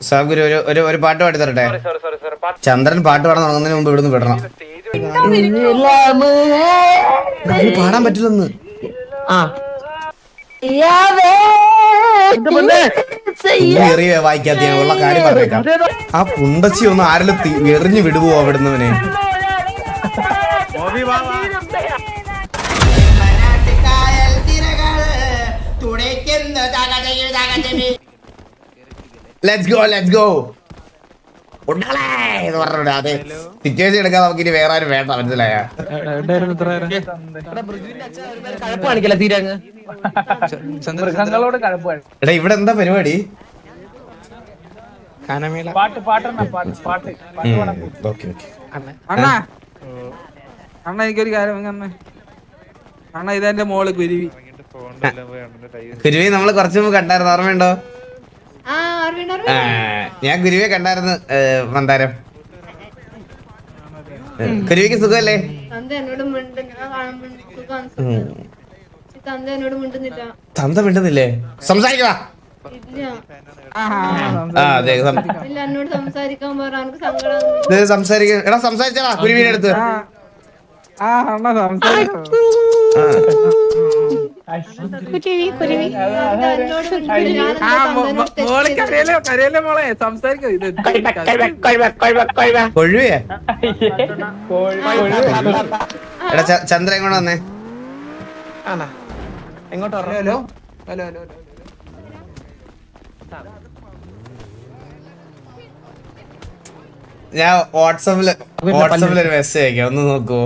സാബുഗുരു ഒരു പാട്ട് പാടി തരട്ടെ. ചന്ദ്രൻ പാട്ട് പാടാൻ തുടങ്ങുന്നതിന് മുമ്പ് ഇവിടുന്ന് വിടണം. പാടാൻ പറ്റില്ലെന്ന്. വായിക്കാത്ത ഉള്ള കാര്യം പറഞ്ഞേക്കാം. ആ പുണ്ടച്ചി ഒന്ന് ആരെങ്കിലും എറിഞ്ഞു വിടുവോ അവിടുന്നവനെ? Let's go. അതെ സിറ്റുവേഷൻ എടുക്കാൻ നമുക്ക് ഇനി വേറെ ആരും വേണ്ട, മനസ്സിലായ? എടാ ഇവിടെ എന്താ പരിപാടി? അണ്ണ എനിക്കൊരു കാര്യം അണ്ണ ഇതെന്റെ മോള് കുരുവി. കുരുവി നമ്മള് കുറച്ചു മുമ്പ് കണ്ടായിരുന്നു, ഓർമ്മയുണ്ടോ? ഞാൻ കുരുവിയെ കണ്ടായിരുന്നു. മന്ദാരം കുരുവിക്ക് സുഖമല്ലേ? തന്ത മിണ്ടുന്നില്ലേ? സംസാരിക്കടാ. എടാ സംസാരിച്ചാ കുരുവിന്റെ അടുത്ത്. എടാ ചന്ദ്ര എങ്ങോട്ട് വന്നേ? എങ്ങോട്ട്? Hello hello hello. ഞാൻ വാട്സാപ്പില് ഒരു മെസ്സേജ് അയക്കാം, ഒന്ന് നോക്കുവോ?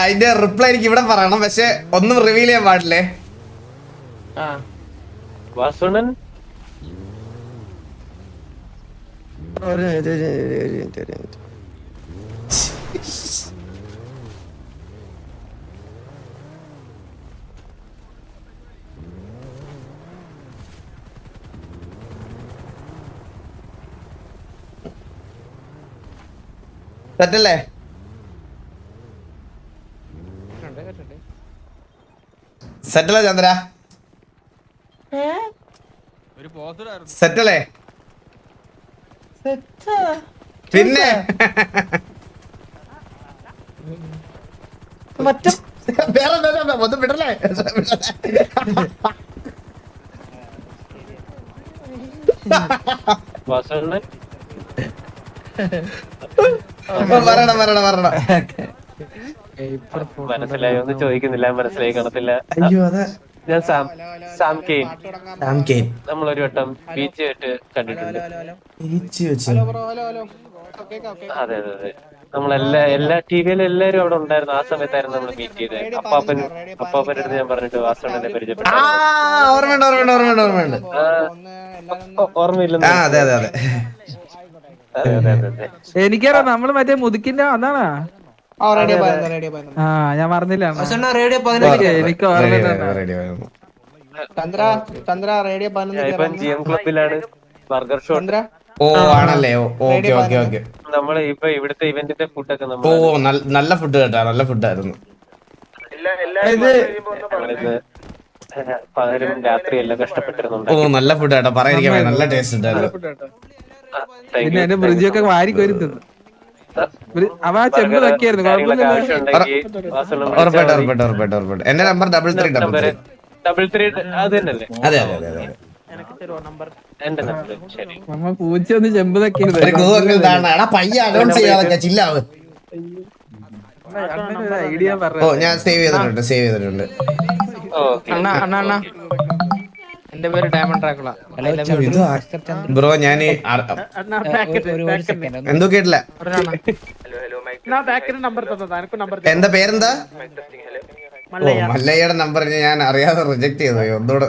അതിന്റെ റിപ്ലൈ എനിക്ക് ഇവിടെ പറയണം, പക്ഷെ ഒന്നും റിവീൽ ചെയ്യാൻ പാടില്ലേ. സെറ്റല്ലേ? സെറ്റല്ലേ ചന്ദ്ര? സെറ്റല്ലേ? പിന്നെ ഒന്നും വിടല്ലേ? മനസ്സിലായോ? ഒന്നും ചോദിക്കുന്നില്ല, മനസ്സിലായി കാണത്തില്ല. ഞാൻ നമ്മളൊരു വട്ടം ബീച്ച് വെച്ച് കണ്ടിട്ടുണ്ട്. അതെ അതെ അതെ, എല്ലാ ടിവിയിലും എല്ലാരും അവിടെ ഉണ്ടായിരുന്നു. ആ സമയത്തായിരുന്നു നമ്മൾ മീറ്റ് ചെയ്തത്. അപ്പാപ്പന്റെ അടുത്ത് ഞാൻ പറഞ്ഞിട്ട് വാസണ്ണനെ പരിചയപ്പെട്ടു. ഓർമ്മയില്ല? എനിക്കറിയാം, നമ്മള് മറ്റേ മുതുക്കിന്റെ അതാണ്. ഞാൻ പറഞ്ഞില്ല, എനിക്ക് ഓർമ്മയില്ല. ക്ലബിലാണ് ബർഗർ ഷോ. ഓ ആണല്ലേ? Okay okay okay. നമ്മള് ഇപ്പൊ ഇവിടുത്തെ ഇവന്റിന്റെ ഫുഡൊക്കെ നല്ല ഫുഡ് കേട്ടാ, നല്ല ഫുഡായിരുന്നു. പകലും രാത്രി എല്ലാം കഷ്ടപ്പെട്ടിരുന്നുണ്ട്. ഓ നല്ല ഫുഡ് കേട്ടോ, പറയാതിരിക്കാൻ നല്ല ടേസ്റ്റ് ഉണ്ടായിരുന്നു. പിന്നെ എന്റെ ബ്രിഡ്ജൊക്കെ വാരി കോരി തിന്നു. അവ ചെമ്പ് തക്കിയായിരുന്നു. എന്റെ നമ്പർ 3333. അതെ അതെ അതെ അതെ. പൂച്ച ഒന്ന് ചെമ്പ് തക്കിയത്. പയ്യ അനൗൺസ് ചെയ്യാതൊക്കെ ചില്ലാവ്. ഐഡിയ ഓ ഞാൻ സേവ് ചെയ്തിട്ടുണ്ട്. എന്റെ പേര് ഡയമണ്ട് ഡ്രാക്കുള. ബ്രോ ഞാൻ എന്തോ കേട്ടില്ല. എന്താ പേരെന്താ? ഓ മല്ലയ്യയുടെ നമ്പർ ഞാൻ അറിയാതെ റിജക്ട് ചെയ്തു. ഒന്നുകൂടെ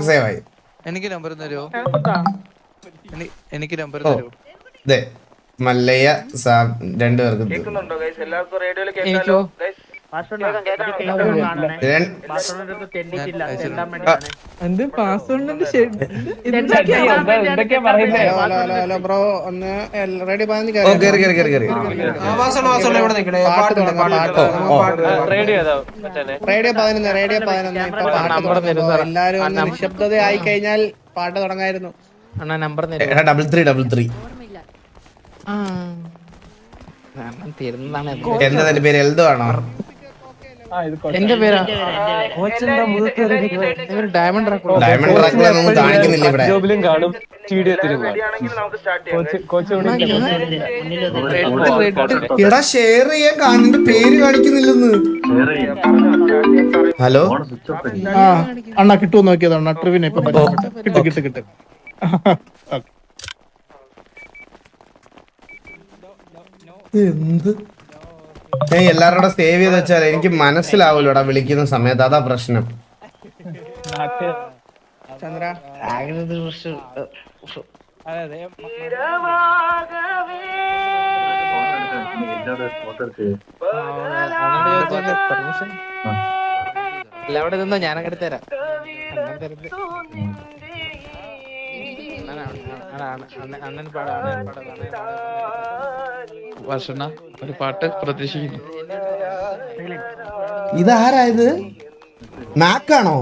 സേവ് ആയി. എനിക്ക് നമ്പർ തരുമോ? എനിക്ക് നമ്പർ തരുമോ? മല്ലയ്യ രണ്ടുപേർക്കും എന്ത് പാസ്വേഡിന്റെ ഹലോ ബ്രോ ഒന്ന് റേഡിയോ ഓ കേറി കേറി കേറി കേറി റേഡിയോ 11 ഇപ്പൊ പാട്ട് തുടങ്ങുമ്പോ എല്ലാരും ഒന്ന് നിശബ്ദത ആയി കഴിഞ്ഞാൽ പാട്ട് തുടങ്ങായിരുന്നു. അണ്ണാ നമ്പർ 3333 തീർന്നതാണ്. എന്താ നിന്റെ പേര്? എൽദോ ആണോ? എന്റെ പേരാ ഡയമണ്ട് ഡ്രാക്കുള. ഡയമണ്ട് ട്രാക്കിൽ ഒന്നും കാണിക്കുന്നില്ല ഇവിടെ. ജോബിലും കാണും, സ്റ്റേഡിയത്തിലും കാണും. എടാ ഷെയർ ചെയ്യാൻ കാണുന്ന പേര് കാണിക്കുന്നില്ലെന്ന്. ഹലോ അണ്ണാ കിട്ടുമോ നോക്കിയത് അണ്ണാ ട്രിവിനെ ഇപ്പൊ കിട്ടും. എന്ത് എല്ലാവരുടെ സേവ് ചെയ്ത് വെച്ചാൽ എനിക്ക് മനസ്സിലാവൂലോടാ വിളിക്കുന്ന സമയത്ത്. അതാ പ്രശ്നം. ചന്ദ്ര അവിടെ നിന്നോ ഞാനങ്ങ് എടുത്തുതരാം. അണ്ണൻ ഭക്ഷണ ഒരു പാട്ട് പ്രതീക്ഷിക്കുന്നു. ഇതാരായത്? മാക്കാണോ?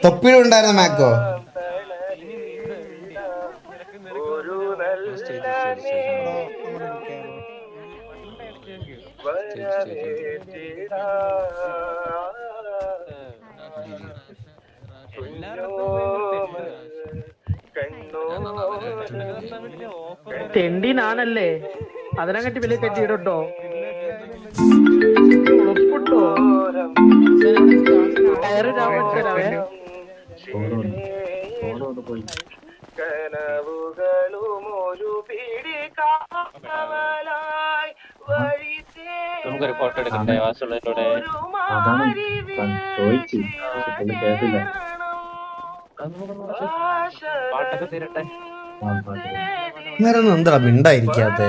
തൊപ്പിയിലുണ്ടായിരുന്ന മാക്കോ? തെണ്ടിനാണല്ലേ അതിനെക്കാട്ടി വലിയ തെറ്റി ഇടട്ടോ. നമുക്കൊരു ഫോട്ടോ എടുക്കണ്ടേ വാസുള്ളതിലൂടെ? പാട്ടൊക്കെ തീരട്ടെ. നേരം എന്താ മിണ്ടായിരിക്കാത്ത?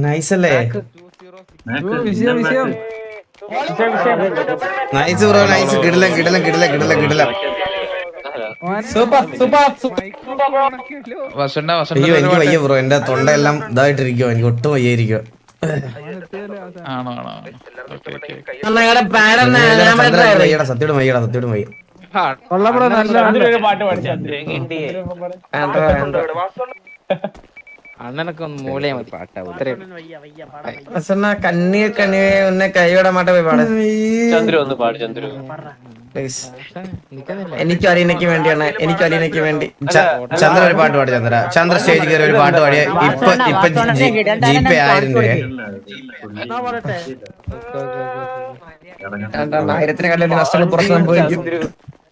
നൈസല്ലേ? Nice bro, nice. കിടിലം കിടിലം കിടിലം കിടിലം കിടിലം. അയ്യോ എനിക്ക് വയ്യ ബ്രോ, എന്റെ തൊണ്ട എല്ലാം ഇതായിട്ടിരിക്കുവോ. എനിക്ക് ഒട്ടും വയ്യായിരിക്കോ. സത്യോട് വയ്യടാ, സത്യോട് വയ്യ. അണ്ണനൊക്കെ ഒന്ന് മൂലയാ മതി പാട്ടാ. കണ്ണീർ കണ്ണിയെ ഒന്ന് കൈയോടെ മാട്ട പോയി പാടാ. ചന്ദ്രു ഒന്ന് പാട്. ചന്ദ്രു എനിക്കും അലീനയ്ക്ക് വേണ്ടിയാണ്. എനിക്കും അലീനയ്ക്ക് വേണ്ടി ചന്ദ്ര ഒരു പാട്ട് പാടി. ചന്ദ്ര സ്റ്റേജിൽ കയറി ഒരു പാട്ട് പാടിയ ഇപ്പൊ GPay 1000 രൂപ. 1000 കല്ലിൽ നഷ്ടങ്ങൾ പുറത്ത് സംഭവിക്കും.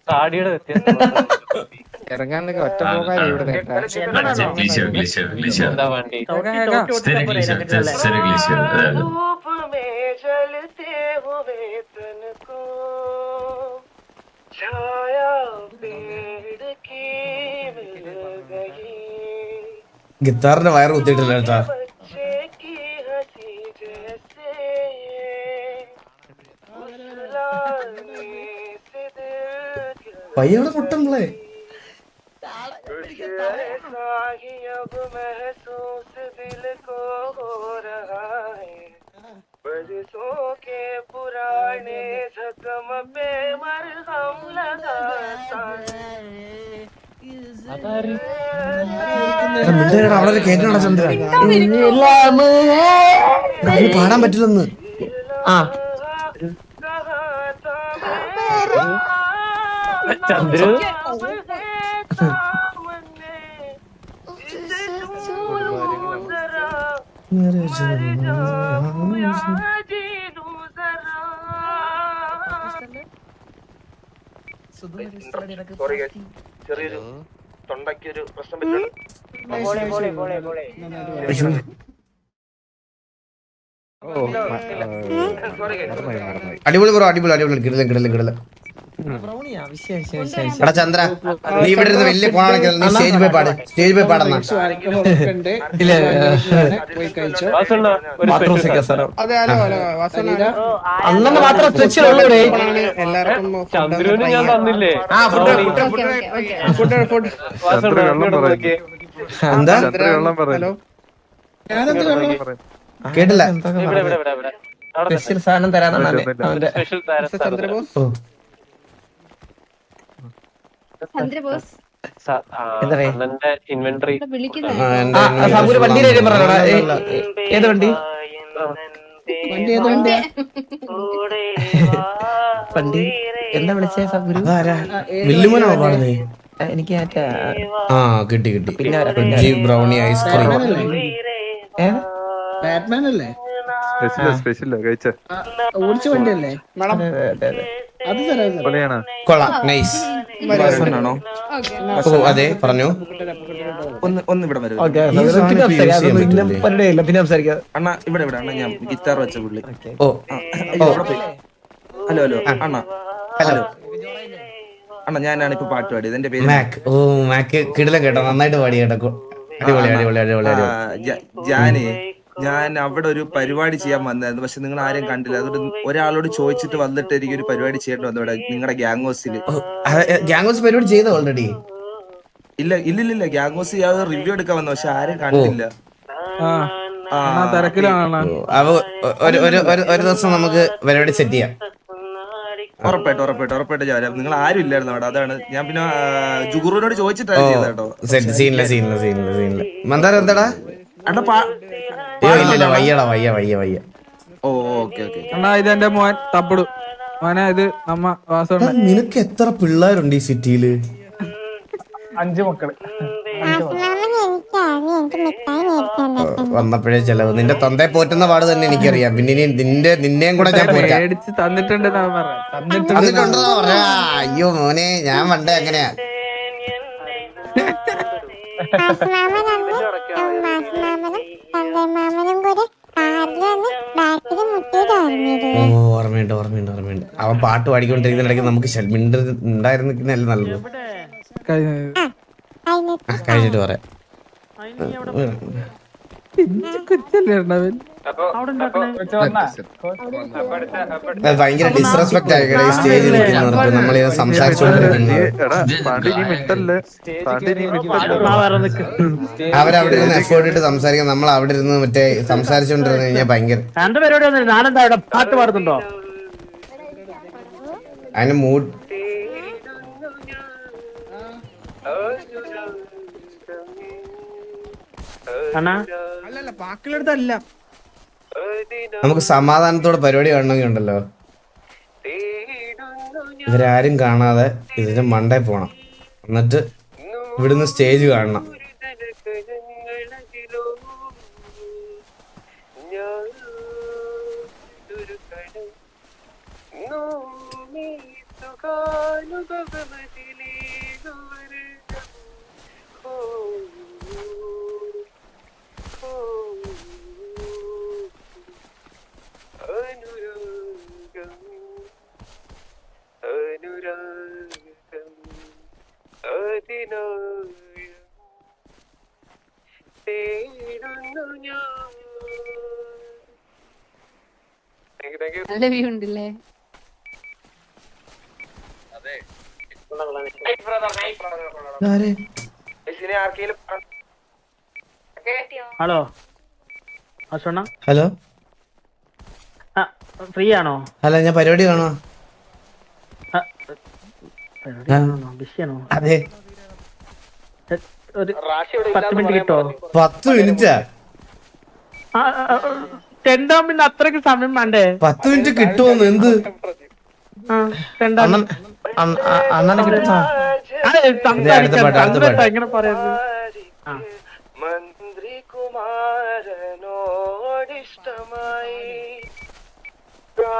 താടിയുടെ വ്യത്യാസം ഇറങ്ങാനൊക്കെ ഒറ്റ പോകാൻ ഇവിടെ എന്താ വേണ്ടി? ഗിത്താറിന്റെ വയറ് കുത്തിയിട്ടില്ല കേട്ടാ. പയ്യോടെ പൊട്ടമ്പളേ. അവിടെ കേൾക്കണ ചന്ദ്ര പാടാൻ പറ്റില്ലെന്ന്. ചന്ദ്രു ചെറിയൊരു അടിപൊളി ബ്രോ, അടിപൊളി അടിപൊളി, കിടല കിടല കിടല. എടാ ചന്ദ്ര, നീ ഇവിടെ ഇരുന്ന് വലിയ കോണാണെങ്കിൽ നീ സ്റ്റേജ് പോയി പാട്, സ്റ്റേജ് പോയി പാടുന്ന. അതെ, ഹലോ ഹലോ വാസന, എല്ലാവർക്കും ചന്ദ്രന് ഞാൻ തന്നില്ലേ? Food food. എന്താ ഹലോ, കേട്ടില്ല? സ്പെഷ്യൽ സാധനം തരാനാണ് സ്പെഷ്യൽ ചന്ദ്രബോസ്. ഓ അണ്ണന്റെ ഇൻവെന്ററി ഏത് വണ്ടി? വണ്ടി എന്താ വിളിച്ചേ സബുരു? വില്ലുമോനാണോ പാടുന്നേ? എനിക്ക് ആ കിട്ടി കിട്ടി. Fridge brownie ice cream. ബാറ്റ്മാൻ അല്ലേ? ഓടിച്ച വണ്ടിയല്ലേ? അത് തരാം. കൊള്ളാം, നൈസ്. ഓ അതെ, പറഞ്ഞു. ഒന്ന് ഇവിടെ വരും പിന്നെ സംസാരിക്കാം. അണ്ണാ, ഇവിടെ ഇവിടെ അണ്ണാ, ഞാൻ ഗിറ്റാർ വെച്ച പുള്ളി. ഓ ഹലോ ഹലോ അണ്ണാ, ഹലോ അണ്ണാ, ഞാനാണ് ഇപ്പൊ പാട്ട് പാടിയത്. എന്റെ പേര് മാക്. ഓ മാക് കിടിലം കേട്ടോ, നന്നായിട്ട് പാടി കേട്ടോ. അടിപൊളി അടിപൊളി അടിപൊളി. ഞാൻ അവിടെ ഒരു പരിപാടി ചെയ്യാൻ വന്നായിരുന്നു, പക്ഷെ നിങ്ങൾ ആരും കണ്ടില്ല. അതുകൊണ്ട് ഒരാളോട് ചോദിച്ചിട്ട് വന്നിട്ട് എനിക്കൊരു പരിപാടി ചെയ്യേണ്ടി വന്നു ഇവിടെ നിങ്ങളുടെ ഗ്യാങ് ഹൗസിൽ. ഗ്യാങ് ഹൗസ് പരിപാടി ചെയ്തോ ഓൾറെഡി? ഇല്ല ഇല്ല ഇല്ല, ഗ്യാങ് ഹൗസ് റിവ്യൂ എടുക്കാൻ വന്നു, പക്ഷെ ആരും കണ്ടില്ല. അപ്പൊ ഒരു ദിവസം നമുക്ക് പരിപാടി സെറ്റ് ചെയ്യാം. ഉറപ്പായിട്ടും ഉറപ്പായിട്ടും ഉറപ്പായിട്ടും ചെയ്യാം. നിങ്ങൾ ആരും ഇല്ലായിരുന്നു അവിടെ, അതാണ് ഞാൻ പിന്നെ ജുഗുറിനോട് ചോദിച്ചിട്ടാണ് ചെയ്തത് കേട്ടോ. സീനില്ല സീനില്ല സീനില്ല സീനില്ല. മന്ദാരം എന്താടാ? ഇല്ല വയ്യടാ, വയ്യ വയ്യ വയ്യ. ഓ ഓക്കെ ഓക്കെ. അണ്ണാ ഇതെന്റെ മോൻ തപ്പടു മോനെ, ഇത് നമ്മ വാസോണ്ട. നിനക്ക് എത്ര പിള്ളേരുണ്ട് ഈ സിറ്റിയില്? 5 മക്കള്. വന്നപ്പോഴേ ചെലവ്. നിന്റെ തൊന്തയെ പോറ്റുന്ന പാട് തന്നെ എനിക്കറിയാം. പിന്നെ നിന്നെയും കൂടെ ഞാൻ മേടിച്ച് തന്നിട്ടുണ്ടെന്നാ തന്നിട്ടുണ്ടോ പറയാ? അയ്യോ മോനെ, ഞാൻ പണ്ടേ അങ്ങനെയാ. ഓർമ്മയുണ്ട് ഓർമ്മയുണ്ട് ഓർമ്മയുണ്ട്. അവൻ പാട്ട് പാടിക്കൊണ്ടിരിക്കുന്നിടയ്ക്ക് നമുക്ക് ഉണ്ടായിരുന്നല്ലേ നല്ലത്. കഴിഞ്ഞിട്ട് പറയാം. ഭയങ്കര ഡിസ്റെസ്പെക്ട് ആയിക്കട്ടെ ഈ സ്റ്റേജിൽ നിൽക്കുന്നവർക്ക്. നമ്മളിത് സംസാരിച്ചുകൊണ്ടിരിക്കുന്നത് അവരവിടെ ഇരുന്ന് എഫേർട്ട് ഇട്ട് സംസാരിക്കാൻ, നമ്മൾ അവിടെ ഇരുന്ന് മറ്റേ സംസാരിച്ചുകൊണ്ടിരുന്നു കഴിഞ്ഞാൽ ഭയങ്കര പരിപാടി. ഞാനെന്താ ഇവിടെ പാട്ട് പാടുന്നുണ്ടോ? അതിന് മൂഡ്. അല്ലല്ല, ബാക്കിലെടുത്തല്ല. നമുക്ക് സമാധാനത്തോടെ പരിപാടി കാണണമെങ്കിൽ ഉണ്ടല്ലോ, ഇവരാരും കാണാതെ ഇതിന്റെ മണ്ടേ പോണം, എന്നിട്ട് ഇവിടുന്ന് സ്റ്റേജ് കാണണം. നല്ല വ്യൂ ഉണ്ടല്ലേ? ഹലോ അശ്വണ്ണ, ഹലോ ഫ്രീ ആണോ? അല്ല, ഞാൻ പരിപാടി കാണുവാ. ബിസിയാണോ? അതെ, ഒരു 10 മിനിറ്റ് കിട്ടോ? 10 മിനിറ്റാ? ടെൻഡാം, പിന്നെ അത്രക്ക് സമയം വേണ്ടേ? 10 മിനിറ്റ് കിട്ടുമോന്ന്? എന്ത് അണ്ണനെ കിട്ടുന്ന എങ്ങനെ പറയുന്നത്?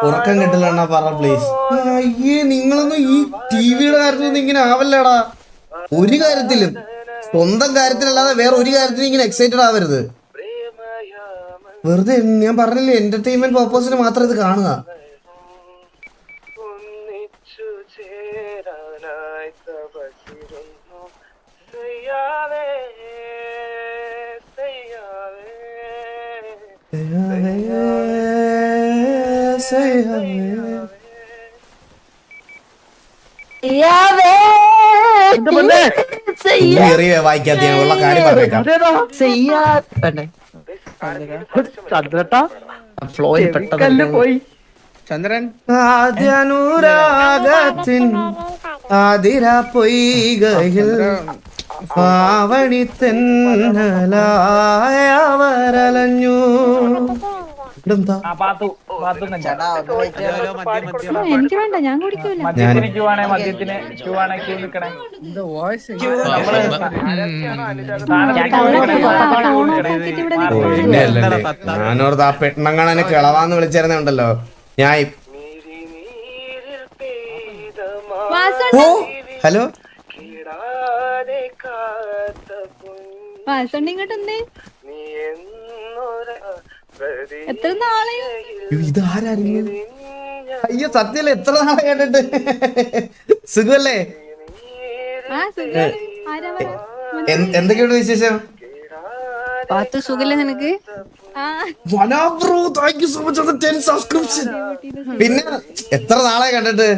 ഉറക്കം കിട്ടില്ല പറ പ്ലീസ്. അയ്യേ, നിങ്ങളൊന്നും ഈ ടിവിയുടെ കാര്യത്തിലൊന്നും ഇങ്ങനെ ആവല്ലേടാ. ഒരു കാര്യത്തിലും സ്വന്തം കാര്യത്തിലല്ലാതെ വേറെ ഒരു കാര്യത്തിനും ഇങ്ങനെ എക്സൈറ്റഡ് ആവരുത്. വെറുതെ ഞാൻ പറഞ്ഞില്ലേ, എന്റർടൈൻമെന്റ് പർപ്പസിന് മാത്രം ഇത് കാണുക. വായിക്കാത്ത ഉള്ള കാര്യം പറഞ്ഞേക്കാം. ഫ്ലോയിൽ പെട്ടെന്ന് പോയി. ചന്ദ്രൻ ആദ്യനുരാഗത്തിൻ ആതിര പൊയ്കയിൽ ആവണി തെന്നലായവരലഞ്ഞു. ഇതെന്താ? എനിക്ക് വേണ്ട, ഞാൻ കുടിക്കൂല. ഞാനോർത്ത് ആ പെണ്ണങ്ങാനെ കിളവാന്ന് വിളിച്ചിരുന്നുണ്ടല്ലോ ഞാൻ. ഹലോ ഇങ്ങോട്ടൊന്നേ. എത്ര നാളെ ഇതാരും? അയ്യോ സത്യല്ലേ, എത്ര നാളെ കേട്ടിട്ട്. സുഖല്ലേ? എന്തൊക്കെയുണ്ട് വിശേഷം? സുഖല്ലേ നിനക്ക്? പിന്നെ എത്ര നാളെ കണ്ടിട്ട്?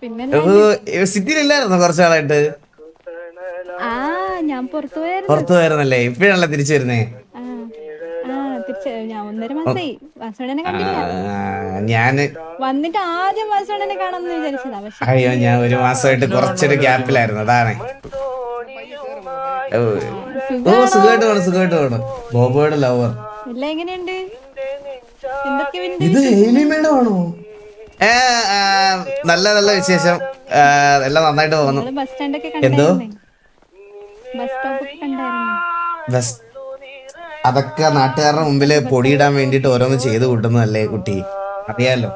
പിന്നെ സിറ്റിയിലില്ലായിരുന്നു കുറച്ചു നാളായിട്ട്? ഞാൻ പുറത്തു പോയായിരുന്നല്ലേ? ഇപ്പഴാണല്ലേ തിരിച്ചു വരുന്നേ? ഞാൻ 1.5 മാസമായി വാസുണ്ണനെ കണ്ടില്ല. ഞാന് വന്നിട്ട് ആദ്യം വാസുണ്ണനെ കാണാമെന്ന് വിചാരിച്ചതാ. പക്ഷെ അയ്യോ, ഞാൻ 1 മാസമായിട്ട് കുറച്ചൊരു ഗ്യാപ്പിലായിരുന്നു, അതാണ്. ഓ സുഖമായിട്ട് പോണു. ബോബോയുടെ ലവർ. എല്ലാം എങ്ങനെയുണ്ട്? എന്തൊക്കെ ഇത് ഹെയ്ലി മേഡം ആണോ? നല്ല നല്ല വിശേഷം, എല്ലാം നന്നായിട്ട് പോകുന്നു. ബസ് സ്റ്റാൻഡൊക്കെ എന്തോ? ബസ് സ്റ്റോപ്പൊക്കെ കണ്ടായിരുന്നു. അതൊക്കെ നാട്ടുകാരുടെ മുമ്പില് പൊടിയിടാൻ വേണ്ടിട്ട് ഓരോന്ന് ചെയ്ത് കൂട്ടുന്നതല്ലേ കുട്ടി, അറിയാലോ.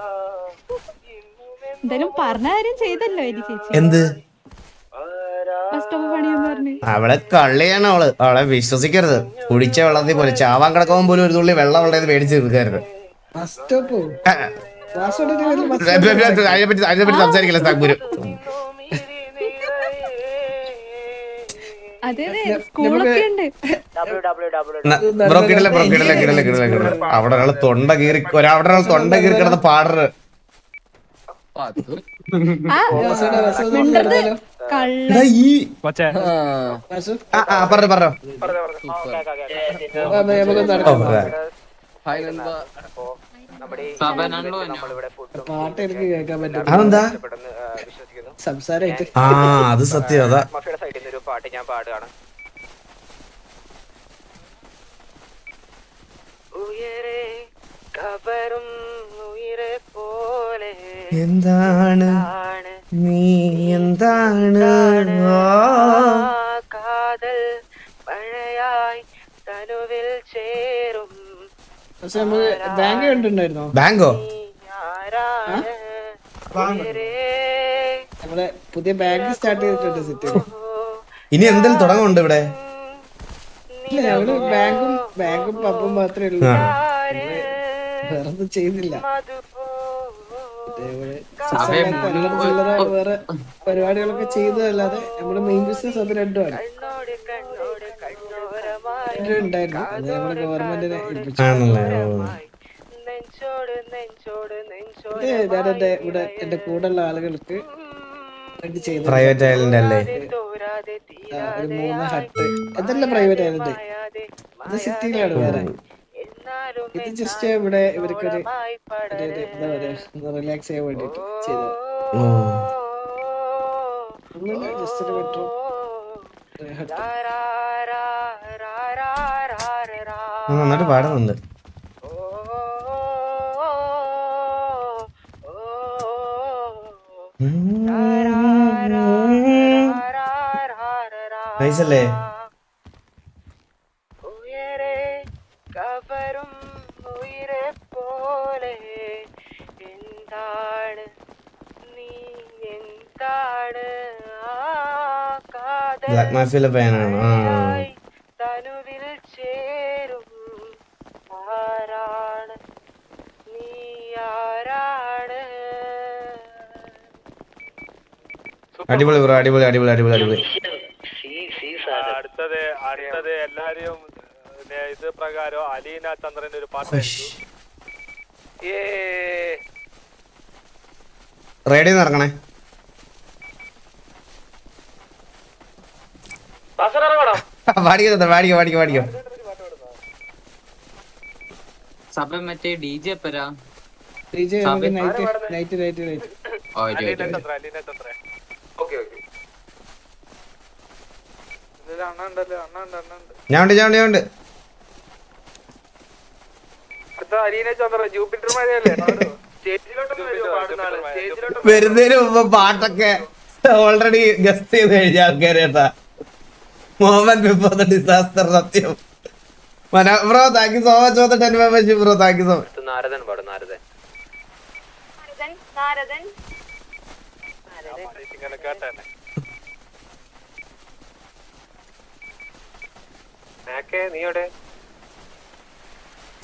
എന്തായാലും പറഞ്ഞ കാര്യം ചെയ്തല്ലോ എലി ചേച്ചി. എന്ത്? ബസ് സ്റ്റോപ്പ് പണിയെന്ന് പറഞ്ഞു. അവളെ കള്ളിയാണ് അവളെ വിശ്വസിക്കരുത്. കുടിച്ച വെള്ളത്തിൽ പോലെ ചാവാൻ കിടക്കുമ്പോൾ പോലും ഒരു തുള്ളി വെള്ളം അവളുടെ മേടിച്ച് തീർക്കരുത്. അതിനെപ്പറ്റി സംസാരിക്കില്ല സാഗുരു. അതെ സ്കൂളൊക്കെ ഉണ്ട്. കിടില അവിടെ ഒരാൾ തൊണ്ട കീറി കിടന്ന് പാടറ്. പറഞ്ഞോ. പാട്ട് എനിക്ക് കേൾക്കാൻ പറ്റും. അതെന്താ? സംസാരമായിട്ട്. അത് സത്യം. അതാ പാട്ട് ഞാൻ പാടുകയാണ്. എന്താണ് നീ എന്താണ് കാതൽ മഴയായി തനുവിൽ ചേരും. പക്ഷെ നമ്മള് ബാങ്ക് കണ്ടിട്ടുണ്ടായിരുന്നോ? ബാങ്കോ? നമ്മളെ പുതിയ ബാങ്ക് സ്റ്റാർട്ട് ചെയ്തിട്ടുണ്ട് സിറ്റിയിൽ. ഇനി എന്തെങ്കിലും തുടങ്ങുന്നുണ്ട് ഇവിടെ? ഇല്ല, ഞങ്ങള് ബാങ്കും പബ്ബും മാത്രമേ ഉള്ളൂ. വേറൊന്നും ചെയ്യുന്നില്ല. വേറെ പരിപാടികളൊക്കെ ചെയ്തതല്ലാതെ നമ്മുടെ മെയിൻ ബിസിനസ് അത് രണ്ടുമാണ്. ഉണ്ടായിരുന്നു, അത് നമ്മുടെ ഗവൺമെന്റിനെ ഏൽപ്പിച്ചു. ഞാനെന്റെ ഇവിടെ എന്റെ കൂടെയുള്ള ആളുകൾക്ക് വേണ്ടി ചെയ്തു. പ്രൈവറ്റ് ഐലൻഡ് അല്ലേ? ഒരു 3 ഹട്ട്. അതല്ല പ്രൈവറ്റ് ഐലൻഡ്, അത് സിറ്റിയിലാണ് വേറെ. ഇത് ജസ്റ്റ് ഇവിടെ ഇവർക്കൊരു എന്താ പറയാ, റിലാക്സ് ചെയ്യാൻ വേണ്ടിട്ട് ചെയ്തത്. ജസ്റ്റ് ഒരു ബെഡ്റൂം ഹട്ട്. നന്നായിട്ട് പാടുന്നുണ്ട്. നൈസല്ലേ? ബ്ലാക്ക് മാഫിയിലെ ഫാനാണ്. ആ തനുവിൽ ചേരും ആരാണ് നീ ആരാണ്. അടിപൊളി ബ്രോ, അടിപൊളി അടിപൊളി അടിപൊളി അടിപൊളി. അടുത്തത് എല്ലാരെയും ഇത് പ്രകാരം അലീന ചന്ദ്രന്റെ ഒരു പാട്ട് റേഡിയോ ഇറങ്ങണേ. പാടിക്കോ പാടിക്കോ പാടിക്കോ പാടിക്കോ. സഭ മറ്റേ DJ എപ്പരാ? DJ നമുക്ക് നൈറ്റ്. ഞാൻ ഉണ്ട്. വരുന്നതിന് മുമ്പ് പാട്ടൊക്കെ ഓൾറെഡി ഗസ്റ്റ് ചെയ്ത് കഴിഞ്ഞ ആൾക്കാരേട്ടാ. Muhammad before the disaster. സത്യം bro, thank you so much for the 10 membership bro, thank you so much. Naradan പാടും. നാരദൻ നീയോടെ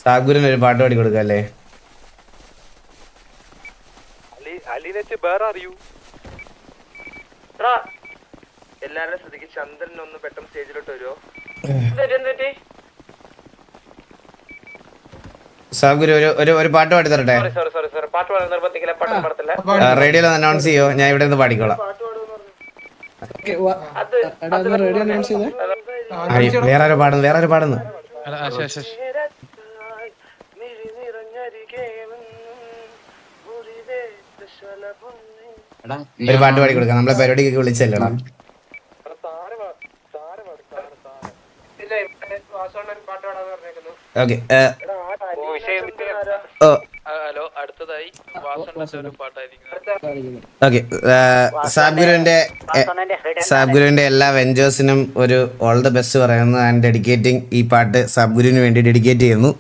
സാഗുരന് ഒരു പാട്ട് പാടി കൊടുക്കല്ലേ? എല്ലാവരും ശ്രദ്ധിക്കും. ചന്ദ്രൻ ഒന്ന് പെട്ടെന്ന് സ്റ്റേജിലോട്ട് വരുമോ? സാഗുരു ഒരു പാട്ട് പാടി തരട്ടെ? റേഡിയോയിൽ അനൗൺസ് ചെയ്യോ? ഞാൻ ഇവിടെ നിന്ന് പാടിക്കോളാം. റേഡിയോ അനൗൺസ് ചെയ്തേ. വേറെ ആരോ പാടുന്നു. ഒരു പാട്ട് പാടി കൊടുക്കാം. നമ്മളെ പരിപാടിക്ക് വിളിച്ചല്ലേടാ. ഓക്കെ. ഓക്കെ, സാബ്ഗുരുവിന്റെ എല്ലാ വെഞ്ചേഴ്സിനും ഒരു ഓൾ ദ ബെസ്റ്റ് പറയുന്നു. ആൻഡ് ഡെഡിക്കേറ്റിംഗ് ഈ പാട്ട് സാബ്ഗുരുവിന് വേണ്ടി ഡെഡിക്കേറ്റ് ചെയ്യുന്നു.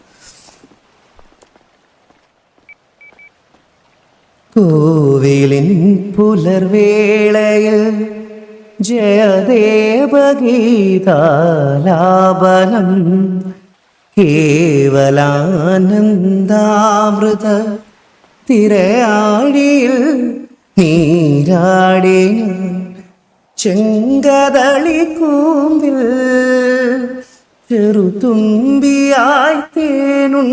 കോവിലിൻ പുലർവേളയിൽ ജയദേവഗീതാലാപനം കേവലാനന്ദാമൃത തിരയാഴിയിൽ നീരാടി ചെങ്കതളി കൂമ്പിൽ ചെറുതുമ്പിയായി തേനുണ്ണുവാൻ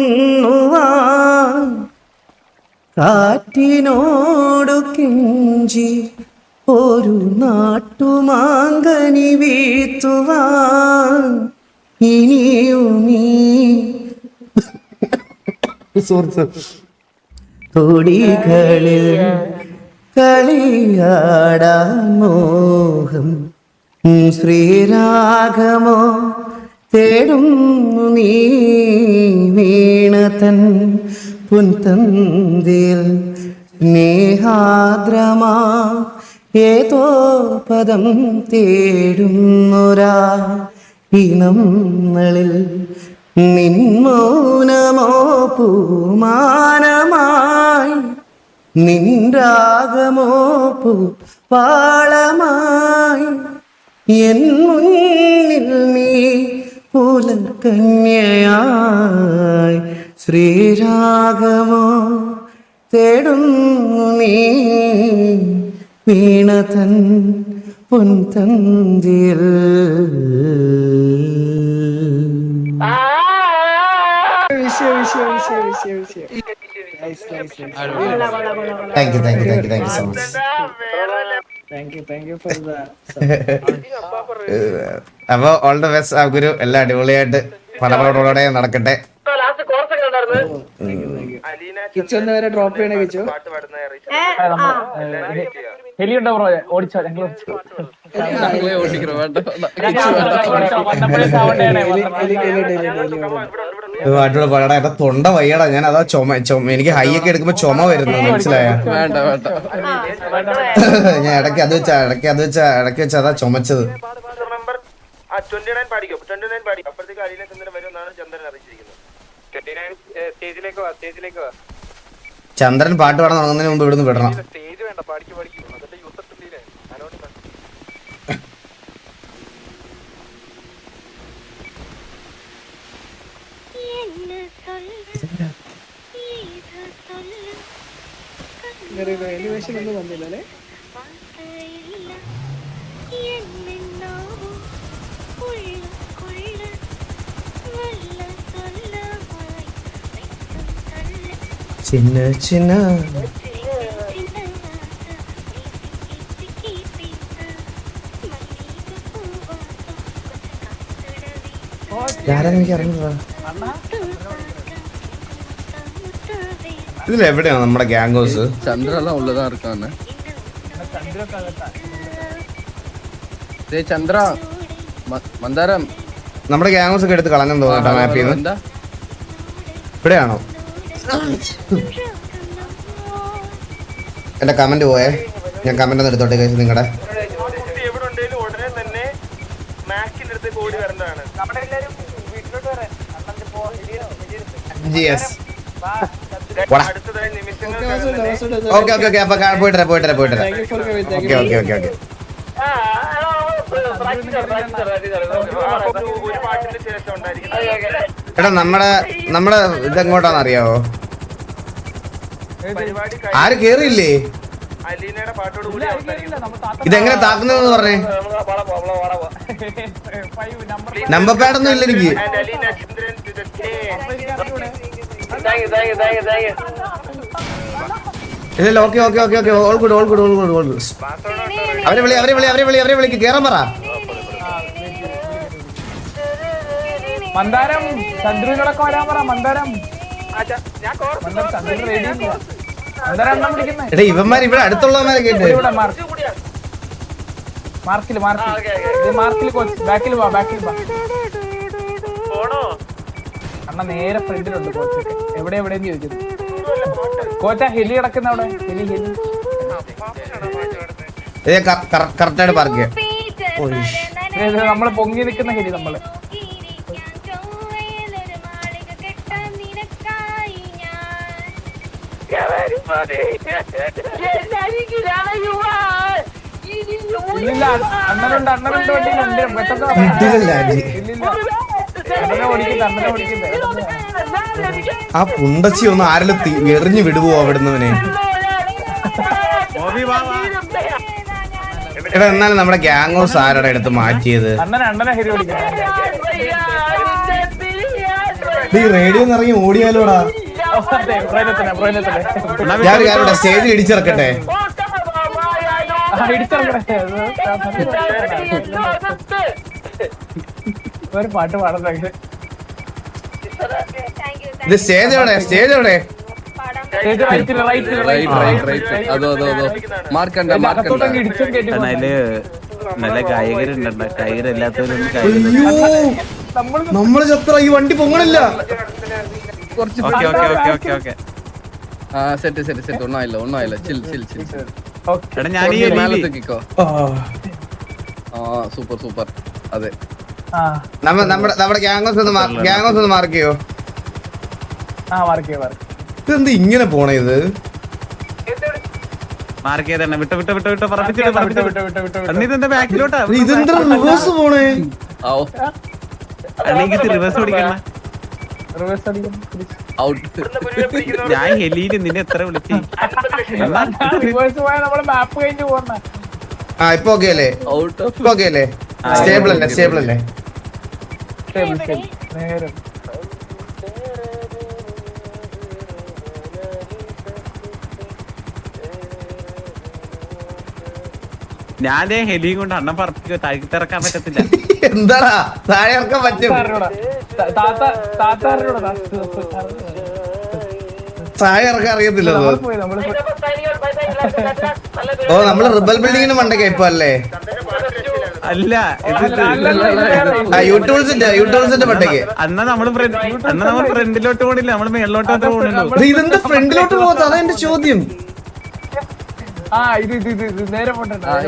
കാറ്റിനോടു കെഞ്ചി ഒരു നാട്ടുമാങ്കനി വീഴ്ത്തുവാൻ ഇനിയുമീ തൊടികളിൽ കളിയാടാൻ മോഹം ശ്രീരാഗമോ തേടുന്നു നീ വീണതൻ പുൻതന്തിൽ സ്നേഹാദ്രമാ ഏതോ പദം തേടുന്നൊരാ ഇനങ്ങളിൽ നിൻമൗനമോ പൂമാനമായി നിൻരാഗമോ പാളമായി എൻ മുന്നിൽ നീ പുലർക്കന്യയായി ശ്രീരാഗമോ തേടുന്നു നീ വീണതൻ പൊൻതന്തിൽ. Thank you so much. അപ്പൊ ഓൾ ദ ബെസ്റ്റ് ഗുരു. എല്ലാം അടിപൊളിയായിട്ട് പടപടോടെ നടക്കട്ടെ. കിച്ചൺ വരെ ഡ്രോപ്പ് ചെയ്യണേ കിച്ചു. പാട്ടോട് പാടാ. എന്റെ തൊണ്ട വയ്യടാ. ഞാൻ അതാ ചുമ എനിക്ക് ഹൈ ഒക്കെ എടുക്കുമ്പോ ചുമ വരുന്നു, മനസ്സിലായ? ഞാൻ ഇടയ്ക്ക് അത് വെച്ചാ അതാ ചുമച്ചത്. ചന്ദ്രൻ പാട്ട് പാടാൻ തുടങ്ങുന്നതിന് മുമ്പ് ഇവിടുന്ന് വിടണം. എലിവേഷൻ ഒന്നും വന്നില്ലല്ലേ? ചിന്ന ചിന്ന എനിക്ക് അറിയുന്നതാ. ഇതിലെവിടെയാണ് നമ്മുടെ ഗ്യാങ് ഹൗസ്? ചന്ദ്രலாம் உள்ளதா இருக்கானே. ചന്ദ്ര മന്ദാരം നമ്മുടെ ഗ്യാങ് ഹൗസ് ഒക്കെ എടുത്ത് കളഞ്ഞെന്ന് തോന്നട്ടാ മാപ്പിൽ നിന്ന്. ഇവിടെയാണോ? എന്റെ കമന്റ് പോയേ, ഞാൻ കമന്റ് ഒന്ന് എടുത്തോട്ടെ കഴിച്ച് നിങ്ങളുടെ. ഓക്കെ ഓക്കെ ഓക്കെ അപ്പൊ പോയിട്ടേ പോയിട്ടേ പോയിട്ടേ. Okay okay okay okay. എടാ നമ്മുടെ ഇതെങ്ങോട്ടാന്ന് അറിയാവോ? ആര് കേറിയില്ലേ? ഇതെങ്ങനെ താക്കുന്നതെന്ന് പറഞ്ഞേ. നമ്പർ പാഡൊന്നും ഇല്ല എനിക്ക്. ഇല്ല okay okay okay okay all good all good all good all good. അവരെ വിളിക്ക് കേറാൻ പറ. മന്ദാരം ചന്ദ്രനോടൊക്കെ വരാൻ പറ. മന്ദാരം എടാ ഇവന്മാർ ഇവിടെ അടുത്തുള്ളവന്മാരെ കേട്ട് മാർക്കില് ബാക്കിൽ വാ അണ്ണ നേരെ ഫ്രണ്ടിലുണ്ട് കോച്ചൊക്കെ. എവിടെയെന്ന് ചോദിച്ചത്. കോച്ച ഹെലി കിടക്കുന്ന അവിടെ. കറക്റ്റായിട്ട് പാർക്ക് നമ്മള് പൊങ്ങി നിൽക്കുന്ന ഹെലി. നമ്മള് ഇല്ലില്ല അണ്ണനുണ്ട് വണ്ടിയിലുണ്ട്. അണ്ണനെ ഓടിക്കണ്ടേ. ആ പുണ്ടച്ചി ഒന്ന് ആരെങ്കിലും എറിഞ്ഞു വിടുവോ അവിടുന്നവനെ? എടാ എന്നാലും നമ്മുടെ ഗ്യാങ് ഹൗസ് ആരുടെ അടുത്ത് മാറ്റിയത്? അണ്ണനെ ഹെലി ഓടിക്കണ്ടേ. ഈ റേഡിയോ ഇറങ്ങി ഓടിയാലോടാ. ഞാൻ സ്റ്റേജിൽ ഇടിച്ചിറക്കട്ടെ. ഒരു പാട്ട് പാടുന്ന ഇത് സ്റ്റേജ് എവിടെ? നല്ല ഗായകരുണ്ട്. ഗായകരല്ലാത്തവരും നമ്മള് ചത്ര ഈ വണ്ടി പൊങ്ങണില്ല. സെറ്റ് ഒന്നായില്ല ചിൽ സൂപ്പർ അതെ. നമ്മുടെ ഗ്യാങ് ഹൗസ് ഒന്ന് മാർക്ക് ചെയ്യോ? ഇതെന്ത് ഇങ്ങനെ പോണേ? ഇത് ഇതെന്താ റിവേഴ്സ് പോണേ? റിവേഴ്സ് ഓടിക്കണം. ഞാൻ ഹെലിയിൽ നിന്നെ എത്ര വിളിച്ചു. ആ ഇപ്പൊ ഓക്കെ അല്ലേ? സ്റ്റേബിൾ അല്ലേ? ഞാൻ ഹെലിയും കൊണ്ട് അണ്ണൻ പറപ്പിക്കോ. താഴത്തിറക്കാൻ പറ്റത്തില്ല. എന്താടാ താഴെ ഇറക്കാൻ പറ്റും? താഴെ ഇറക്കാൻ അറിയത്തില്ല. ഓ നമ്മള് റിബൽ ബിൽഡിങ്ങിന് മണ്ടയ്ക്കാ ഇപ്പൊ അല്ലേ? അല്ല യൂട്യൂബ്സിന്റെ മണ്ടയ്ക്ക്. അന്ന് നമ്മള് ഫ്രണ്ടിലോട്ട് പോണില്ല, നമ്മള് മേളിലോട്ടോട്ട് പോകണല്ലോ. ഇതെന്താ ഫ്രണ്ടിലോട്ട് പോകാത്ത? അതാ എന്റെ ചോദ്യം.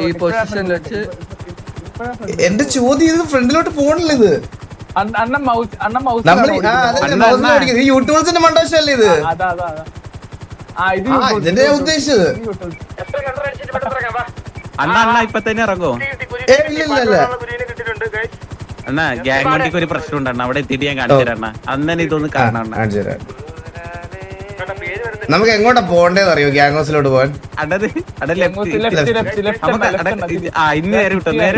ഈ പൊസിഷനിൽ വെച്ച് എന്റെ ചോദ്യം ഇത് ഫ്രണ്ടിലോട്ട് പോകണില്ല. ഇത് യൂട്യൂബ്സിന്റെ മണ്ടവശല്ലേ ഇത്? ഇതിന്റെ ഉദ്ദേശിച്ചത്. അണ്ണ ഇപ്പൊ തന്നെ ഇറങ്ങോ? ഇല്ല അണ്ണാ ഗ്യാങ് വണ്ടിക്ക് ഒരു പ്രശ്നം ഉണ്ട് അണ്ണാ, അവിടെ എത്തിയിട്ട് ഞാൻ കാണിച്ചു തരാം അണ്ണാ. അന്ന് തന്നെ ഇതൊന്ന് കാണണം അണ്ണാ. കാണിച്ചു തരാം. നമുക്ക് എങ്ങോട്ടാ പോണ്ടേന്ന് അറിയോ ഗ്യാങ് ഹൗസിലോട്ട് പോവാൻ? അടത് അട ലെഫ്റ്റ് ലെഫ്റ്റ് ലെഫ്റ്റ് ഇന്ന് നേരെ വിട്ടോ, നേരെ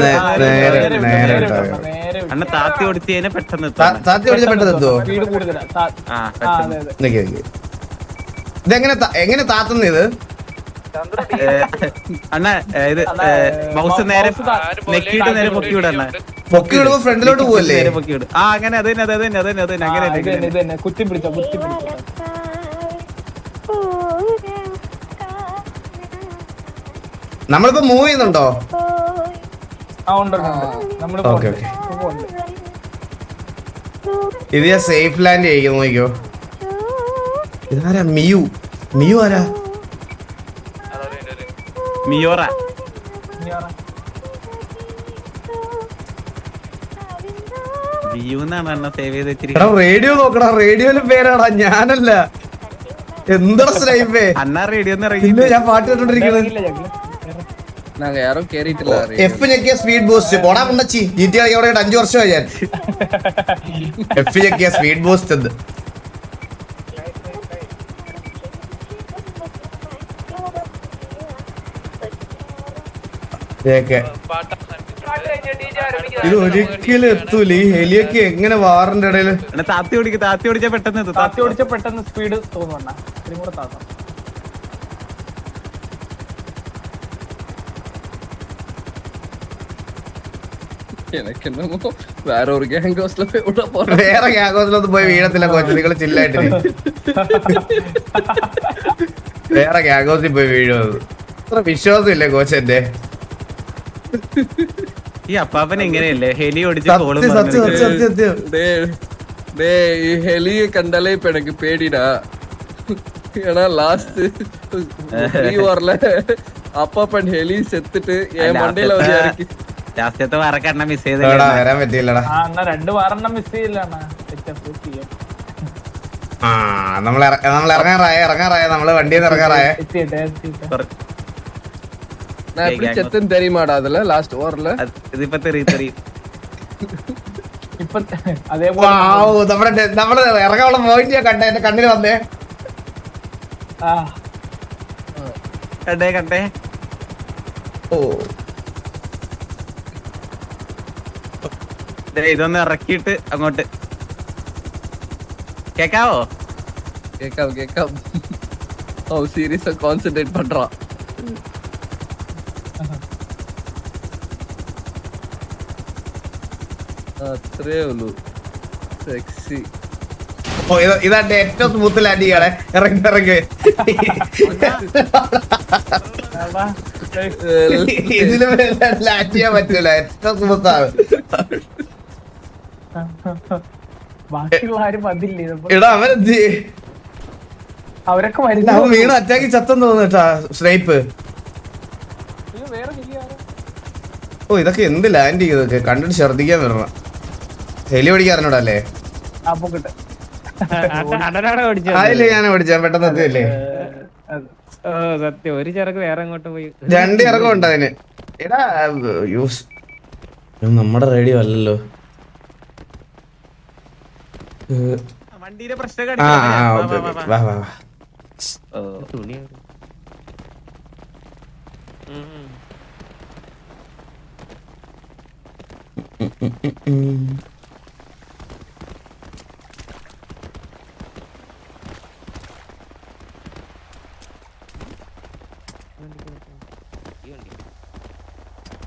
അണ്ണ താത്തി ഓടിച്ചതിനെ പെട്ടെന്ന് എത്താം. താത്തി ഓടിച്ച പെട്ടെന്ന് എത്തുവോ? സ്പീഡ് കൂടുതലാ ആ പെട്ടെന്ന്. നിക്ക് നിക്ക്. ഇതെങ്ങനെ എങ്ങനെ താത്തുന്ന ഇത്? അണ്ണ ഇത് മൗസ് നേരെ നെക്കിയിട്ട് നേരെ പൊക്കി വിടണ്ണ. പൊക്കി വിടുമ്പോ ഫ്രണ്ടിലോട്ട് പോവല്ലേ? നേരെ പൊക്കി വിടും. ആ അങ്ങനെ അത് തന്നെ അത് തന്നെ അത് തന്നെ അത് തന്നെ അങ്ങനെ ഇത് തന്നെ കുത്തി പിടിച്ചോ. നമ്മളിപ്പോ മൂവ് ചെയ്യുന്നുണ്ടോ? ആ ഉണ്ട് നമ്മള് ഓക്കെ ഓക്കെ. ഇത് ഞാൻ സേഫ് ലാൻഡ് ചെയ്യിക്കുന്നു. നോക്കിയോ, ഇതാരാ? മിയു. മിയു ആരാ? മിയോറ. വിയൂന്നാണ് അണ്ണ സേവ് ചെയ്ത് വെച്ചിരിക്കുന്നത്. എടാ റേഡിയോ നോക്കടാ, റേഡിയോയിലെ പേരാടാ, ഞാനല്ല. എന്താ സ്നൈപ്പേ? അണ്ണാ റേഡിയോ ഇല്ല, ഞാൻ പാട്ട് കേട്ടോണ്ടിരിക്കുന്നത്. நாங்க யாரும் கேறிட்டிല്ല. എഫ് ഞെക്കിയ സ്പീഡ് ബൂസ്റ്റ് പോടാ മുണ്ടച്ചി. GTA കളിക്കാൻ 5 വർഷമായി ഞാൻ. എഫ് ഞെക്കിയ സ്പീഡ് ബൂസ്റ്റ് എന്ത്? ഇത് ഒരിക്കലും എത്തൂല. ഈ ഹെലിയൊക്കെ എങ്ങനെ വാറിന്റെ ഇടയില് താത്തി ഓടിച്ചാ പെട്ടെന്ന് എത്തും. താത്തി ഓടിച്ച പെട്ടെന്ന് സ്പീഡ് തോന്നുന്ന ഇത്തിരി കൂടെ താത്താം. எனக்கு என்னமோ வேற ஒரு கேங் ஹவுஸ்ல போய் விட போறேன். വേറെ ഗ്യാഗോസിലൊന്നും പോയി വീഴത്തില്ല കോച്ച്, നിങ്ങൾ ചില്ലായിട്ട്. വേറെ ഗ്യാഗോസിൽ പോയി വീഴുന്നത് അത്ര വിശ്വാസം ഇല്ലേ കോച്ച് എന്റെ? ഈ അപ്പാപ്പൻ എങ്ങനെയല്ലേ ഹെലി ഓടിച്ച് കോളും സത്യം സത്യം സത്യം സത്യം. டேய் ഈ ഹെലിയെ കണ്ടാലേ ഇപ്പൊ എനിക്ക് പേടിടാ. ஏன்னா லாஸ்ட் வரல അപ്പാപ്പൻ ഹെലി സെത്തിട്ട് മണ്ടയില വന്നിറക്കി. ലാസ്റ്റത്തെ വാറക്കണ്ണ മിസ് ചെയ്ത് വരാൻ പറ്റിയില്ലടാ. ആ എന്നാ 2 വാറെണ്ണം മിസ് ചെയ്യില്ല. ആ നമ്മൾ ഇറങ്ങാറായ നമ്മള് വണ്ടിയിൽ നിന്ന് ഇറങ്ങാറായ. நான் எப்படி செத்துன்னு தெரியுமாடா அதுல லாஸ்ட் ஓவர்ல? ഇതിപ്പോ തെറി ഇപ്പൊ അതേപോലെ നമ്മള് ഇറങ്ങാനുള്ള പോയിന്റ് ഞാൻ കണ്ടേ, എന്റെ കണ്ണിൽ വന്നേ. ആ കണ്ടേ ഓ ഇതൊന്ന് ഇറക്കിയിട്ട് അങ്ങോട്ട് കേക്കാവോ? கேட்காம் அவ சீரியஸா கான்சென்ட்ரேட் பண்றான். അത്രേ ഉള്ളൂ. സെക്സി. ഓ ഇതാണ്ട് ഏറ്റവും സ്മൂത്ത് ലാൻഡ് ചെയ്യണേ. ഇറങ്ങി ഇതിലും ലാൻഡ് ചെയ്യാൻ പറ്റൂല. ഏറ്റവും സ്മൂത്ത് ആണ്. ബാക്കിയുള്ള ആരും വന്നില്ലേ? എടാ അവനെന്ത് അവരൊക്കെ അവൻ വീണ് അറ്റാക്കി ചത്തെന്ന് തോന്നുട്ടാ സ്നൈപ്പ്. വേറെ ഓ ഇതൊക്കെ എന്ത് ലാൻഡ് ചെയ്തൊക്കെ കണ്ടിട്ട് ഛർദിക്കാൻ വരണം. ഹെലി ഓടിക്കാറിനോടാ അല്ലേ? അതില്ലേ ഞാൻ ഓടിച്ചാ പെട്ടെന്ന് എത്തിയല്ലേ? സത്യം ഒരു ചെറുക്ക് വേറെ അങ്ങോട്ട് പോയി 2 ഇറക്കം ഉണ്ട് അതിന്. എടാ യൂസ് നമ്മുടെ റേഡിയോ അല്ലല്ലോ. വണ്ടിയുടെ പ്രശ്നം വാ വാ വാ. തുണി